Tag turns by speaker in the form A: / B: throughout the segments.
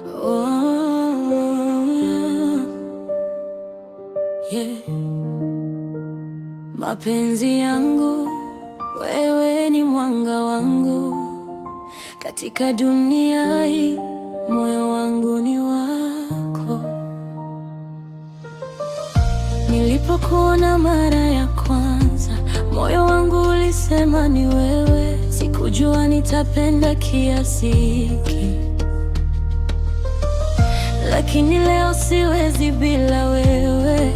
A: Oh, yeah. Mapenzi yangu, wewe ni mwanga wangu katika dunia hii, moyo wangu ni wako. Nilipokuona mara ya kwanza, moyo wangu ulisema ni wewe. Sikujua nitapenda kiasi hiki, lakini leo siwezi bila wewe.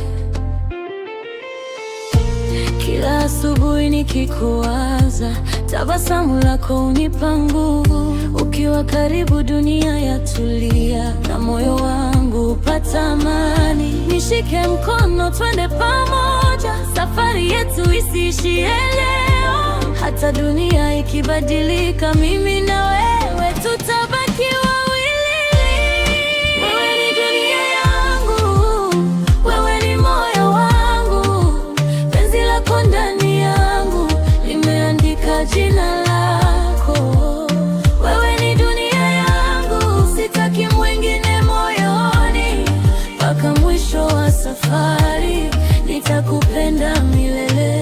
A: Kila asubuhi nikikuwaza, tabasamu lako hunipa nguvu. Ukiwa karibu dunia yatulia, na moyo wangu hupata amani. Nishike mkono twende pamoja, safari yetu isiishie leo. Hata dunia ikibadilika, mimi na wewe tutabaki wawili. Wewe ni dunia yangu, wewe ni moyo wangu. Penzi lako ndani yangu limeandika jina lako. Wewe ni dunia yangu, sitaki mwingine moyoni. Mpaka mwisho wa safari nitakupenda milele.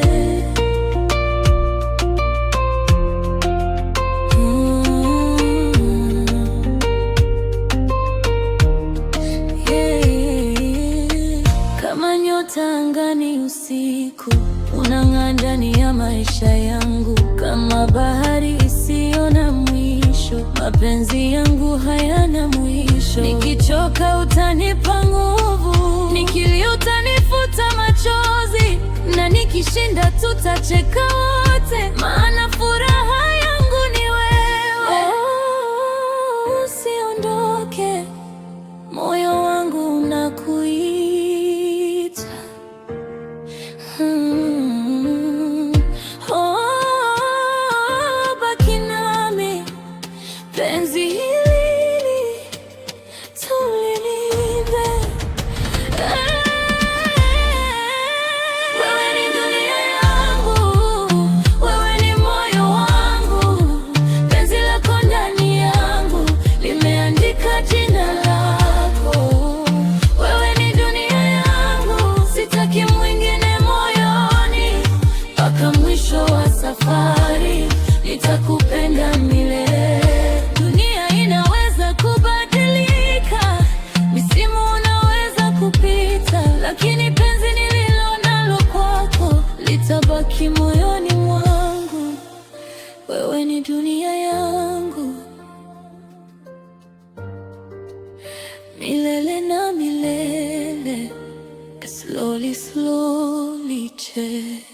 A: Kama nyota angani usiku, unang'aa ndani ya maisha yangu. Kama bahari isiyo na mwisho, mapenzi yangu hayana mwisho. Nikichoka utanipa nguvu, nikilia utanifuta machozi, na nikishinda tutacheka wote, maana furaha yangu ni wewe. Oh, usiondoke, moyo wangu unakuita. Baki nami, penzi hili tulilinde. Wewe ni dunia yangu, wewe ni moyo wangu. Penzi lako ndani yangu limeandika jina lako. Wewe ni dunia yangu, sitaki mwingine moyoni. Mpaka mwisho wa safari nitakupenda milele. Dunia inaweza kubadilika, misimu unaweza kupita, lakini penzi nililo nalo kwako litabaki moyoni mwangu. Wewe ni dunia yangu, milele na milele. Slowly, slowly change.